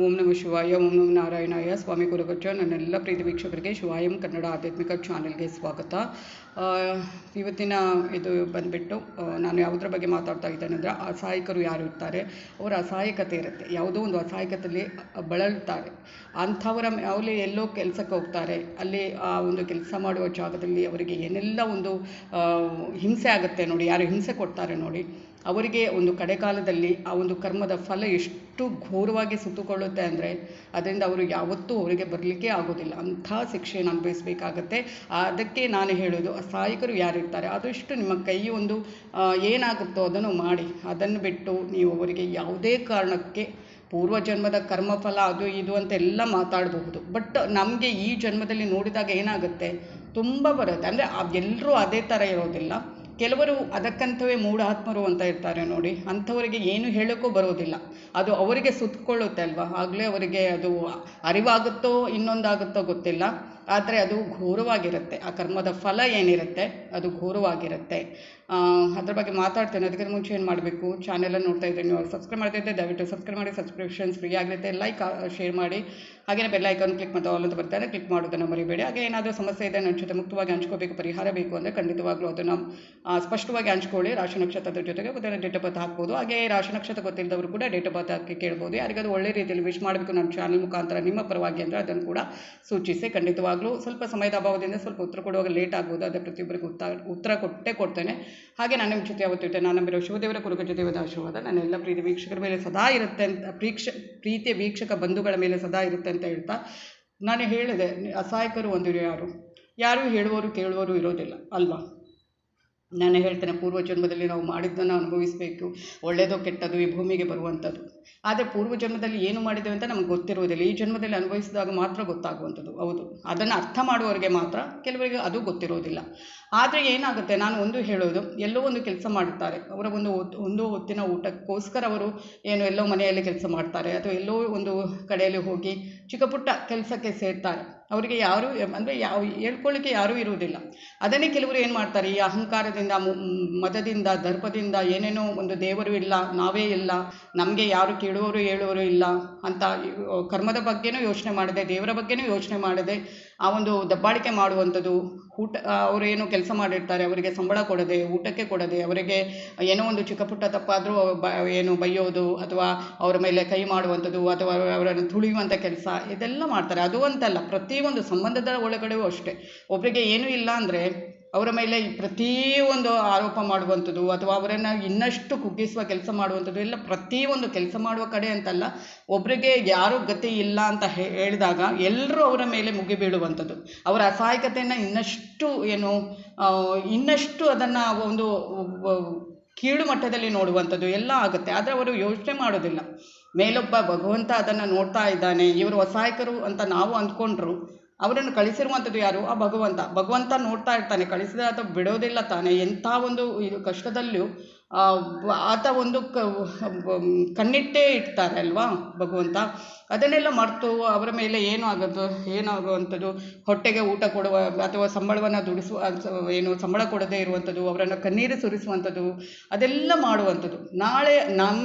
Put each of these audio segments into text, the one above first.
ಓಂ ನಮಃ ಶಿವಾಯ, ಓಂ ನಮಃ ನಾರಾಯಣಾಯ. ಸ್ವಾಮಿ ಗುರುಗಜ್ಜ. ನನ್ನೆಲ್ಲ ಪ್ರೀತಿ ವೀಕ್ಷಕರಿಗೆ ಶಿವಾಯಂ ಕನ್ನಡ ಆಧ್ಯಾತ್ಮಿಕ ಚಾನೆಲ್ಗೆ ಸ್ವಾಗತ. ಇವತ್ತಿನ ಇದು ಬಂದುಬಿಟ್ಟು ನಾನು ಯಾವುದ್ರ ಬಗ್ಗೆ ಮಾತಾಡ್ತಾ ಇದ್ದೇನೆ ಅಂದರೆ, ಅಸಹಾಯಕರು ಯಾರು ಇರ್ತಾರೆ, ಅವರ ಅಸಹಾಯಕತೆ ಇರುತ್ತೆ. ಯಾವುದೋ ಒಂದು ಅಸಹಾಯಕತೆಯಲ್ಲಿ ಬಳಲ್ತಾರೆ. ಅಂಥವರ ಅಲ್ಲಿ ಎಲ್ಲೋ ಕೆಲಸಕ್ಕೆ ಹೋಗ್ತಾರೆ. ಅಲ್ಲಿ ಆ ಒಂದು ಕೆಲಸ ಮಾಡುವ ಜಾಗದಲ್ಲಿ ಅವರಿಗೆ ಏನೆಲ್ಲ ಒಂದು ಹಿಂಸೆ ಆಗುತ್ತೆ ನೋಡಿ. ಯಾರು ಹಿಂಸೆ ಕೊಡ್ತಾರೆ ನೋಡಿ, ಅವರಿಗೆ ಒಂದು ಕಡೆಕಾಲದಲ್ಲಿ ಆ ಒಂದು ಕರ್ಮದ ಫಲ ಎಷ್ಟು ಘೋರವಾಗಿ ಸುತ್ತುಕೊಳ್ಳುತ್ತೆ ಅಂದರೆ, ಅದರಿಂದ ಅವರು ಯಾವತ್ತೂ ಅವರಿಗೆ ಬರಲಿಕ್ಕೆ ಆಗೋದಿಲ್ಲ. ಅಂಥ ಶಿಕ್ಷೆಯನ್ನು ಅನುಭವಿಸಬೇಕಾಗತ್ತೆ. ಅದಕ್ಕೆ ನಾನು ಹೇಳೋದು, ಅಸಹಾಯಕರು ಯಾರಿರ್ತಾರೆ ಆದಷ್ಟು ನಿಮ್ಮ ಕೈ ಒಂದು ಏನಾಗುತ್ತೋ ಅದನ್ನು ಮಾಡಿ. ಅದನ್ನು ಬಿಟ್ಟು ನೀವು ಅವರಿಗೆ ಯಾವುದೇ ಕಾರಣಕ್ಕೆ ಪೂರ್ವಜನ್ಮದ ಕರ್ಮಫಲ ಅದು ಇದು ಅಂತೆಲ್ಲ ಮಾತಾಡಬಹುದು. ಬಟ್ ನಮಗೆ ಈ ಜನ್ಮದಲ್ಲಿ ನೋಡಿದಾಗ ಏನಾಗುತ್ತೆ, ತುಂಬ ಬರುತ್ತೆ. ಅಂದರೆ ಎಲ್ಲರೂ ಅದೇ ಥರ ಇರೋದಿಲ್ಲ. ಕೆಲವರು ಅದಕ್ಕಂತವೇ ಮೂಢಾತ್ಮರು ಅಂತ ಇರ್ತಾರೆ ನೋಡಿ. ಅಂಥವರಿಗೆ ಏನು ಹೇಳೋಕ್ಕೂ ಬರೋದಿಲ್ಲ. ಅದು ಅವರಿಗೆ ಸುತ್ತಕೊಳ್ಳುತ್ತೆ ಅಲ್ವಾ, ಆಗಲೇ ಅವರಿಗೆ ಅದು ಅರಿವಾಗುತ್ತೋ ಇನ್ನೊಂದಾಗುತ್ತೋ ಗೊತ್ತಿಲ್ಲ. ಆದರೆ ಅದು ಘೋರವಾಗಿರುತ್ತೆ. ಆ ಕರ್ಮದ ಫಲ ಏನಿರುತ್ತೆ ಅದು ಘೋರವಾಗಿರುತ್ತೆ. ಅದ್ರ ಬಗ್ಗೆ ಮಾತಾಡ್ತೇನೆ. ಅದಕ್ಕಿಂತ ಮುಂಚೆ ಏನು ಮಾಡಬೇಕು, ಚಾನೆಲನ್ನು ನೋಡ್ತಾ ಇದ್ದರೆ ನೀವು ಸಬ್ಸ್ಕ್ರೈಬ್ ಮಾಡ್ತಾಯಿದ್ದೆ, ದಯವಿಟ್ಟು ಸಬ್ಸ್ಕ್ರೈಬ್ ಮಾಡಿ. ಸಬ್ಸ್ಕ್ರಿಪ್ಷನ್ಸ್ ಫ್ರೀ ಆಗಿರುತ್ತೆ. ಲೈಕ್ ಶೇರ್ ಮಾಡಿ. ಹಾಗೆಯೇ ಬೆಲ್ ಐಕಾನ್ ಕ್ಲಿಕ್ ಮಾಡ್ತಾ ಆಲ್ ಅಂತ ಬರ್ತಾರೆ, ಕ್ಲಿಕ್ ಮಾಡೋದನ್ನು ಮರಿಬೇಡಿ. ಹಾಗೆ ಏನಾದರೂ ಸಮಸ್ಯೆ ಇದೆ, ನನ್ನ ಜೊತೆ ಮುಕ್ತವಾಗಿ ಹಂಚ್ಕೋಬೇಕು, ಪರಿಹಾರ ಬೇಕು ಅಂದರೆ ಖಂಡಿತವಾಗ್ಲೂ ಅದನ್ನು ಸ್ಪಷ್ಟವಾಗಿ ಹಂಚ್ಕೊಳ್ಳಿ. ರಾಶಿ ನಕ್ಷತ್ರದ ಜೊತೆಗೆ ಅದನ್ನು ಡೇಟ್ ಆಫ್ ಬರ್ತ್ ಹಾಕ್ಬೋದು. ಹಾಗೆ ರಾಶಿ ನಕ್ಷತ್ರ ಗೊತ್ತಿಲ್ಲದವರು ಕೂಡ ಡೇಟ್ ಆಫ್ ಬರ್ತ್ ಹಾಕಿ ಕೇಳ್ಬೋದು. ಯಾರಿಗಾದ್ರೂ ಒಳ್ಳೆ ರೀತಿಯಲ್ಲಿ ವಿಶ್ ಮಾಡಬೇಕು ನನ್ನ ಚಾನಲ್ ಮುಖಾಂತರ ನಿಮ್ಮ ಪರವಾಗಿ ಅಂದರೆ ಅದನ್ನು ಕೂಡ ಸೂಚಿಸಿ. ಖಂಡಿತವಾಗ್ಲೂ ಸ್ವಲ್ಪ ಸಮಯದ ಅಭಾವದಿಂದ ಸ್ವಲ್ಪ ಉತ್ತರ ಕೊಡುವಾಗ ಲೇಟ್ ಆಗ್ಬೋದು. ಅದೇ ಪ್ರತಿಯೊಬ್ಬರಿಗೂ ಉತ್ತರ ಕೊಡ್ತೇನೆ. ಹಾಗೆ ನಾನು ನಿಮ್ಮ ಜೊತೆ ಯಾವತ್ತೂ ನಾನು ನಂಬಿರೋ ಶಿವದೇವರ ಕುರುಗಜ್ಜ ದೇವದ ಆಶೀರ್ವಾದ ನನ್ನೆಲ್ಲ ಪ್ರೀತಿ ವೀಕ್ಷಕರ ಮೇಲೆ ಸದಾ ಇರುತ್ತೆ ಅಂತ, ಪ್ರೀತಿಯ ವೀಕ್ಷಕ ಬಂಧುಗಳ ಮೇಲೆ ಸದಾ ಇರುತ್ತೆ ಅಂತ ಹೇಳ್ತಾ, ನಾನು ಹೇಳಿದೆ ಅಸಹಾಯಕರು ಒಂದು ಯಾರು ಹೇಳುವವರು ಕೇಳುವವರು ಇರೋದಿಲ್ಲ ಅಲ್ವಾ. ನಾನು ಹೇಳ್ತೇನೆ, ಪೂರ್ವಜನ್ಮದಲ್ಲಿ ನಾವು ಮಾಡಿದ್ದನ್ನು ಅನುಭವಿಸಬೇಕು. ಒಳ್ಳೆಯದೋ ಕೆಟ್ಟದ್ದು ಈ ಭೂಮಿಗೆ ಬರುವಂಥದ್ದು. ಆದರೆ ಪೂರ್ವಜನ್ಮದಲ್ಲಿ ಏನು ಮಾಡಿದ್ದೇವೆ ಅಂತ ನಮ್ಗೆ ಗೊತ್ತಿರುವುದಿಲ್ಲ. ಈ ಜನ್ಮದಲ್ಲಿ ಅನುಭವಿಸಿದಾಗ ಮಾತ್ರ ಗೊತ್ತಾಗುವಂಥದ್ದು. ಹೌದು, ಅದನ್ನು ಅರ್ಥ ಮಾಡುವವರಿಗೆ ಮಾತ್ರ, ಕೆಲವರಿಗೆ ಅದು ಗೊತ್ತಿರೋದಿಲ್ಲ. ಆದರೆ ಏನಾಗುತ್ತೆ, ನಾನು ಒಂದು ಹೇಳೋದು, ಎಲ್ಲೋ ಒಂದು ಕೆಲಸ ಮಾಡುತ್ತಾರೆ. ಅವರ ಒಂದು ಹೊತ್ತಿನ ಊಟಕ್ಕೋಸ್ಕರ ಅವರು ಎಲ್ಲೋ ಮನೆಯಲ್ಲಿ ಕೆಲಸ ಮಾಡ್ತಾರೆ, ಅಥವಾ ಎಲ್ಲೋ ಒಂದು ಕಡೆಯಲ್ಲಿ ಹೋಗಿ ಚಿಕ್ಕ ಪುಟ್ಟ ಕೆಲಸಕ್ಕೆ ಸೇರ್ತಾರೆ. ಅವರಿಗೆ ಯಾರೂ ಅಂದರೆ ಹೇಳ್ಕೊಳ್ಳಿಕ್ಕೆ ಯಾರೂ ಇರುವುದಿಲ್ಲ. ಅದನ್ನೇ ಕೆಲವರು ಏನು ಮಾಡ್ತಾರೆ, ಈ ಅಹಂಕಾರದಿಂದ, ಮದದಿಂದ, ದರ್ಪದಿಂದ ಏನೇನೋ ಒಂದು ದೇವರು ಇಲ್ಲ, ನಾವೇ ಇಲ್ಲ, ನಮಗೆ ಯಾರು ಕೇಳುವವರು ಹೇಳುವವರು ಇಲ್ಲ ಅಂತ ಕರ್ಮದ ಬಗ್ಗೆನೂ ಯೋಚನೆ ಮಾಡದೆ, ದೇವರ ಬಗ್ಗೆನೂ ಯೋಚನೆ ಮಾಡದೆ ಆ ಒಂದು ದಬ್ಬಾಳಿಕೆ ಮಾಡುವಂಥದ್ದು. ಅವರು ಏನು ಕೆಲಸ ಮಾಡಿರ್ತಾರೆ ಅವರಿಗೆ ಸಂಬಳ ಕೊಡದೆ, ಊಟಕ್ಕೆ ಕೊಡದೆ, ಅವರಿಗೆ ಏನೋ ಒಂದು ಚಿಕ್ಕ ಪುಟ್ಟ ತಪ್ಪಾದರೂ ಬೈಯೋದು, ಅಥವಾ ಅವರ ಮೇಲೆ ಕೈ ಮಾಡುವಂಥದ್ದು, ಅಥವಾ ಅವರನ್ನು ತುಳಿಯುವಂಥ ಕೆಲಸ, ಇದೆಲ್ಲ ಮಾಡ್ತಾರೆ. ಅದು ಅಂತಲ್ಲ, ಪ್ರತಿಯೊಂದು ಸಂಬಂಧದ ಒಳಗಡೆಯೂ ಅಷ್ಟೇ. ಒಬ್ಬರಿಗೆ ಏನೂ ಇಲ್ಲ ಅಂದರೆ ಅವರ ಮೇಲೆ ಪ್ರತಿಯೊಂದು ಆರೋಪ ಮಾಡುವಂಥದ್ದು, ಅಥವಾ ಅವರನ್ನು ಇನ್ನಷ್ಟು ಕುಗ್ಗಿಸುವ ಕೆಲಸ ಮಾಡುವಂಥದ್ದು, ಎಲ್ಲ ಪ್ರತಿಯೊಂದು ಕೆಲಸ ಮಾಡುವ ಕಡೆ ಅಂತಲ್ಲ, ಒಬ್ಬರಿಗೆ ಯಾರೂ ಗತಿ ಇಲ್ಲ ಅಂತ ಹೇಳಿದಾಗ ಎಲ್ಲರೂ ಅವರ ಮೇಲೆ ಮುಗಿಬೀಳುವಂಥದ್ದು, ಅವರ ಅಸಹಾಯಕತೆಯನ್ನು ಇನ್ನಷ್ಟು ಅದನ್ನು ಒಂದು ಕೀಳು ಮಟ್ಟದಲ್ಲಿ ನೋಡುವಂಥದ್ದು ಎಲ್ಲ ಆಗುತ್ತೆ. ಆದರೆ ಅವರು ಯೋಚನೆ ಮಾಡೋದಿಲ್ಲ, ಮೇಲೊಬ್ಬ ಭಗವಂತ ಅದನ್ನು ನೋಡ್ತಾ ಇದ್ದಾನೆ. ಇವರು ಅಸಹಾಯಕರು ಅಂತ ನಾವು ಅಂದ್ಕೊಂಡ್ರು, ಅವರನ್ನು ಕಳಿಸಿರುವಂಥದ್ದು ಯಾರು, ಆ ಭಗವಂತ ನೋಡ್ತಾ ಇರ್ತಾನೆ. ಕಳಿಸಿದ ಆತ ಬಿಡೋದಿಲ್ಲ ತಾನೆ. ಎಂಥ ಒಂದು ಇದು ಕಷ್ಟದಲ್ಲೂ ಆತ ಒಂದು ಕಣ್ಣಿಟ್ಟೇ ಇಡ್ತಾರೆ ಅಲ್ವಾ ಭಗವಂತ. ಅದನ್ನೆಲ್ಲ ಮರೆತು ಅವರ ಮೇಲೆ ಏನಾಗುವಂಥದ್ದು, ಹೊಟ್ಟೆಗೆ ಊಟ ಕೊಡುವ ಅಥವಾ ಸಂಬಳವನ್ನು ಸಂಬಳ ಕೊಡದೇ ಇರುವಂಥದ್ದು, ಅವರನ್ನು ಕಣ್ಣೀರು ಸುರಿಸುವಂಥದ್ದು, ಅದೆಲ್ಲ ಮಾಡುವಂಥದ್ದು. ನಾಳೆ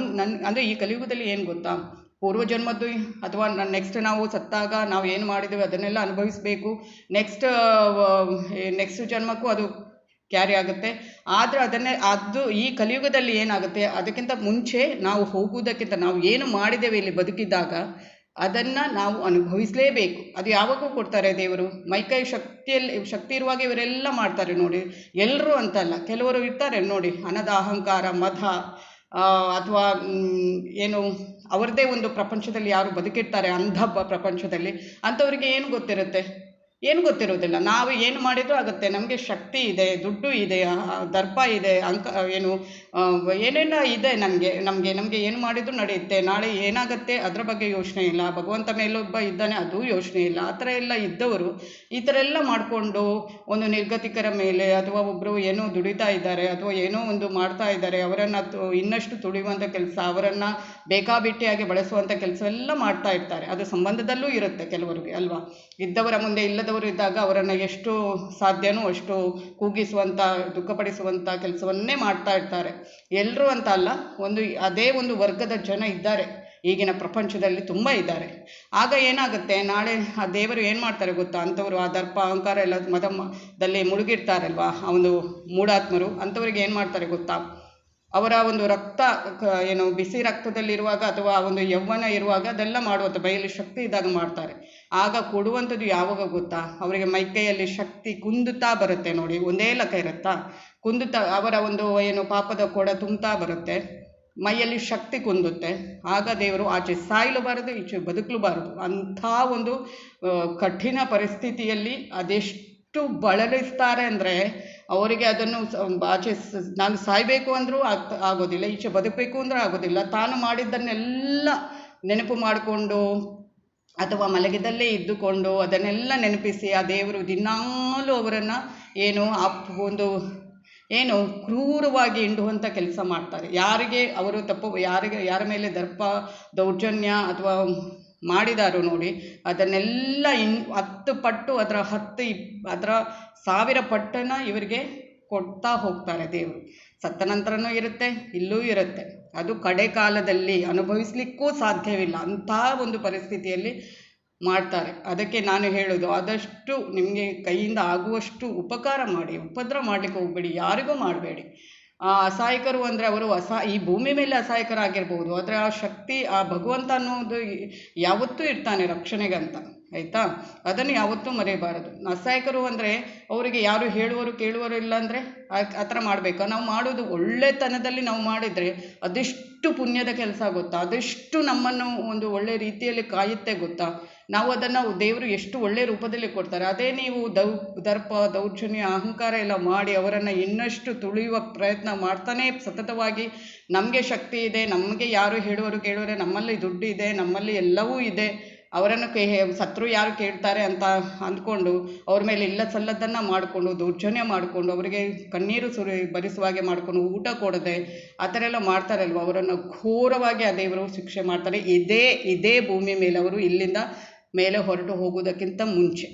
ಅಂದರೆ ಈ ಕಲಿಯುಗದಲ್ಲಿ ಏನು ಗೊತ್ತಾ, ಪೂರ್ವಜನ್ಮದ್ದು ಅಥವಾ ನೆಕ್ಸ್ಟ್ ನಾವು ಸತ್ತಾಗ ನಾವು ಏನು ಮಾಡಿದ್ದೇವೆ ಅದನ್ನೆಲ್ಲ ಅನುಭವಿಸಬೇಕು. ನೆಕ್ಸ್ಟ್ ಜನ್ಮಕ್ಕೂ ಅದು ಕ್ಯಾರಿ ಆಗುತ್ತೆ. ಆದರೆ ಅದು ಈ ಕಲಿಯುಗದಲ್ಲಿ ಏನಾಗುತ್ತೆ, ಅದಕ್ಕಿಂತ ಮುಂಚೆ ನಾವು ಹೋಗುವುದಕ್ಕಿಂತ ನಾವು ಏನು ಮಾಡಿದ್ದೇವೆ ಇಲ್ಲಿ ಬದುಕಿದ್ದಾಗ ಅದನ್ನು ನಾವು ಅನುಭವಿಸಲೇಬೇಕು. ಅದು ಯಾವಾಗೂ ಕೊಡ್ತಾರೆ ದೇವರು. ಮೈಕೈ ಶಕ್ತಿ ಇರುವಾಗ ಇವರೆಲ್ಲ ಮಾಡ್ತಾರೆ ನೋಡಿ. ಎಲ್ಲರೂ ಅಂತಲ್ಲ, ಕೆಲವರು ಇರ್ತಾರೆ ನೋಡಿ, ಹಣದ ಅಹಂಕಾರ, ಮದ, ಅಥವಾ ಅವರದೇ ಒಂದು ಪ್ರಪಂಚದಲ್ಲಿ ಯಾರು ಬದುಕಿರ್ತಾರೆ, ಅಂಧ ಪ್ರಪಂಚದಲ್ಲಿ, ಅಂಥವ್ರಿಗೆ ಏನು ಗೊತ್ತಿರೋದಿಲ್ಲ. ನಾವು ಏನು ಮಾಡಿದರೂ ಆಗುತ್ತೆ. ನಮಗೆ ಶಕ್ತಿ ಇದೆ, ದುಡ್ಡು ಇದೆ, ದರ್ಪ ಇದೆ, ಏನೆಲ್ಲ ಇದೆ ನಮಗೆ ಏನು ಮಾಡಿದರೂ ನಡೆಯುತ್ತೆ. ನಾಳೆ ಏನಾಗುತ್ತೆ ಅದರ ಬಗ್ಗೆ ಯೋಚನೆ ಇಲ್ಲ. ಭಗವಂತ ಮೇಲೊಬ್ಬ ಇದ್ದಾನೆ, ಅದು ಯೋಚನೆ ಇಲ್ಲ. ಆ ಥರ ಎಲ್ಲ ಇದ್ದವರು ಈ ಥರ ಎಲ್ಲ ಮಾಡಿಕೊಂಡು ಒಂದು ನಿರ್ಗತಿಕರ ಮೇಲೆ, ಅಥವಾ ಒಬ್ಬರು ಏನೋ ದುಡಿತಾ ಇದ್ದಾರೆ, ಅಥವಾ ಏನೋ ಒಂದು ಮಾಡ್ತಾ ಇದ್ದಾರೆ, ಅವರನ್ನು ಇನ್ನಷ್ಟು ತುಳಿಯುವಂಥ ಕೆಲಸ, ಅವರನ್ನು ಬೇಕಾಬಿಟ್ಟಿಯಾಗಿ ಬಳಸುವಂಥ ಕೆಲಸ ಎಲ್ಲ ಮಾಡ್ತಾ ಇರ್ತಾರೆ. ಅದು ಸಂಬಂಧದಲ್ಲೂ ಇರುತ್ತೆ ಕೆಲವರಿಗೆ ಅಲ್ವಾ. ಇದ್ದವರ ಮುಂದೆ ಇಲ್ಲದವರು ಇದ್ದಾಗ ಅವರನ್ನು ಎಷ್ಟು ಸಾಧ್ಯನೋ ಅಷ್ಟು ಕೂಗಿಸುವಂಥ, ದುಃಖಪಡಿಸುವಂಥ ಕೆಲಸವನ್ನೇ ಮಾಡ್ತಾ ಇರ್ತಾರೆ. ಎಲ್ಲರೂ ಅಂತ ಅಲ್ಲ, ಅದೇ ಒಂದು ವರ್ಗದ ಜನ ಇದ್ದಾರೆ. ಈಗಿನ ಪ್ರಪಂಚದಲ್ಲಿ ತುಂಬ ಇದ್ದಾರೆ. ಆಗ ಏನಾಗುತ್ತೆ, ನಾಳೆ ಆ ದೇವರು ಏನು ಮಾಡ್ತಾರೆ ಗೊತ್ತಾ, ಅಂಥವ್ರು ಆ ದರ್ಪ ಅಹಂಕಾರ ಎಲ್ಲ ಮದದಲ್ಲಿ ಮುಳುಗಿರ್ತಾರಲ್ವ ಆ ಒಂದು ಮೂಢಾತ್ಮರು, ಅಂಥವ್ರಿಗೆ ಏನು ಮಾಡ್ತಾರೆ ಗೊತ್ತಾ, ಅವರ ಒಂದು ರಕ್ತ ಏನು ಬಿಸಿ ರಕ್ತದಲ್ಲಿರುವಾಗ ಅಥವಾ ಒಂದು ಯೌವನ ಇರುವಾಗ ಅದೆಲ್ಲ ಮಾಡುವಂಥ ಬಯಲು ಶಕ್ತಿ ಇದ್ದಾಗ ಮಾಡ್ತಾರೆ. ಆಗ ಕೊಡುವಂಥದ್ದು ಯಾವಾಗ ಗೊತ್ತಾ, ಅವರಿಗೆ ಮೈಕೈಯಲ್ಲಿ ಶಕ್ತಿ ಕುಂದುತ್ತಾ ಬರುತ್ತೆ ನೋಡಿ, ಒಂದೇ ಲಕ ಇರುತ್ತಾ, ಕುಂದುತ್ತಾ ಅವರ ಒಂದು ಏನು ಪಾಪದ ಕೊಡ ತುಂಬ್ತಾ ಬರುತ್ತೆ, ಮೈಯಲ್ಲಿ ಶಕ್ತಿ ಕುಂದುತ್ತೆ. ಆಗ ದೇವರು ಆಚೆ ಸಾಯಲೂಬಾರದು, ಈಚೆ ಬದುಕಲೂಬಾರದು, ಅಂಥ ಒಂದು ಕಠಿಣ ಪರಿಸ್ಥಿತಿಯಲ್ಲಿ ಅದೆಷ್ಟು ಬಳಲಿಸ್ತಾರೆ ಅಂದರೆ ಅವರಿಗೆ ಅದನ್ನು ಆಚೆ ನಾನು ಸಾಯಬೇಕು ಅಂದರೂ ಆಗೋದಿಲ್ಲ, ಈಚೆ ಬದುಕಬೇಕು ಅಂದರೂ ಆಗೋದಿಲ್ಲ. ತಾನು ಮಾಡಿದ್ದನ್ನೆಲ್ಲ ನೆನಪು ಮಾಡಿಕೊಂಡು ಅಥವಾ ಮಲಗಿದಲ್ಲೇ ಇದ್ದುಕೊಂಡು ಅದನ್ನೆಲ್ಲ ನೆನಪಿಸಿ ಆ ದೇವರು ದಿನಾಲೂ ಅವರನ್ನು ಏನು ಒಂದು ಏನು ಕ್ರೂರವಾಗಿ ಹಿಂಡುವಂಥ ಕೆಲಸ ಮಾಡ್ತಾರೆ. ಯಾರಿಗೆ ಅವರು ತಪ್ಪು ಯಾರ ಮೇಲೆ ದರ್ಪ ದೌರ್ಜನ್ಯ ಅಥವಾ ಮಾಡಿದಾರೋ ನೋಡಿ, ಅದನ್ನೆಲ್ಲ 10 ಪಟ್ಟು ಅದರ 1000 ಪಟ್ಟನ್ನು ಇವರಿಗೆ ಕೊಡ್ತಾ ಹೋಗ್ತಾರೆ ದೇವರು. ಸತ್ತ ನಂತರನೂ ಇರುತ್ತೆ, ಇಲ್ಲೂ ಇರುತ್ತೆ. ಅದು ಕಡೆ ಕಾಲದಲ್ಲಿ ಅನುಭವಿಸ್ಲಿಕ್ಕೂ ಸಾಧ್ಯವಿಲ್ಲ, ಅಂಥ ಒಂದು ಪರಿಸ್ಥಿತಿಯಲ್ಲಿ ಮಾಡ್ತಾರೆ. ಅದಕ್ಕೆ ನಾನು ಹೇಳೋದು, ಆದಷ್ಟು ನಿಮಗೆ ಕೈಯಿಂದ ಆಗುವಷ್ಟು ಉಪಕಾರ ಮಾಡಿ, ಉಪದ್ರ ಮಾಡಲಿಕ್ಕೆ ಹೋಗಬೇಡಿ, ಯಾರಿಗೂ ಮಾಡಬೇಡಿ. ಅಸಹಾಯಕರು ಅಂದರೆ ಅವರು ಈ ಭೂಮಿ ಮೇಲೆ ಅಸಹಾಯಕರಾಗಿರ್ಬೋದು, ಆದರೆ ಆ ಶಕ್ತಿ ಆ ಭಗವಂತ ಅನ್ನೋದು ಯಾವತ್ತೂ ಇರ್ತಾನೆ ರಕ್ಷಣೆಗಂತ, ಆಯಿತಾ? ಅದನ್ನು ಯಾವತ್ತೂ ಮರೆಯಬಾರದು. ಅಸಹಾಯಕರು ಅಂದರೆ ಅವರಿಗೆ ಯಾರು ಹೇಳುವರು ಕೇಳುವರು ಇಲ್ಲ ಅಂದರೆ ಆ ಥರ ಮಾಡಬೇಕಾ? ನಾವು ಮಾಡೋದು ಒಳ್ಳೆತನದಲ್ಲಿ ನಾವು ಮಾಡಿದರೆ ಅದೆಷ್ಟು ಪುಣ್ಯದ ಕೆಲಸ ಗೊತ್ತಾ, ಅದೆಷ್ಟು ನಮ್ಮನ್ನು ಒಂದು ಒಳ್ಳೆ ರೀತಿಯಲ್ಲಿ ಕಾಯುತ್ತೆ ಗೊತ್ತಾ. ನಾವು ಅದನ್ನು ದೇವರು ಎಷ್ಟು ಒಳ್ಳೆಯ ರೂಪದಲ್ಲಿ ಕೊಡ್ತಾರೆ. ಅದೇ ನೀವು ದರ್ಪ ದೌರ್ಜನ್ಯ ಅಹಂಕಾರ ಎಲ್ಲ ಮಾಡಿ ಅವರನ್ನು ಇನ್ನಷ್ಟು ತುಳಿಯುವ ಪ್ರಯತ್ನ ಮಾಡ್ತಾನೆ ಸತತವಾಗಿ, ನಮಗೆ ಶಕ್ತಿ ಇದೆ, ನಮಗೆ ಯಾರು ಹೇಳುವರು ಕೇಳುವರೆ, ನಮ್ಮಲ್ಲಿ ದುಡ್ಡು ಇದೆ, ನಮ್ಮಲ್ಲಿ ಎಲ್ಲವೂ ಇದೆ, ಅವರನ್ನು ಸತ್ರು ಯಾರು ಕೇಳ್ತಾರೆ ಅಂತ ಅಂದ್ಕೊಂಡು ಅವ್ರ ಮೇಲೆ ಇಲ್ಲ ಸಲ್ಲದನ್ನು ಮಾಡಿಕೊಂಡು ದೌರ್ಜನ್ಯ ಮಾಡಿಕೊಂಡು ಅವರಿಗೆ ಕಣ್ಣೀರು ಬರಿಸುವಾಗೆ ಮಾಡಿಕೊಂಡು ಊಟ ಕೊಡದೆ ಆ ಥರ ಎಲ್ಲ ಮಾಡ್ತಾರಲ್ವ, ಅವರನ್ನು ಘೋರವಾಗಿ ಆ ದೇವರು ಶಿಕ್ಷೆ ಮಾಡ್ತಾರೆ. ಇದೇ ಭೂಮಿ ಮೇಲೆ ಅವರು ಇಲ್ಲಿಂದ ಮೇಲೆ ಹೊರಟು ಹೋಗೋದಕ್ಕಿಂತ ಮುಂಚೆ.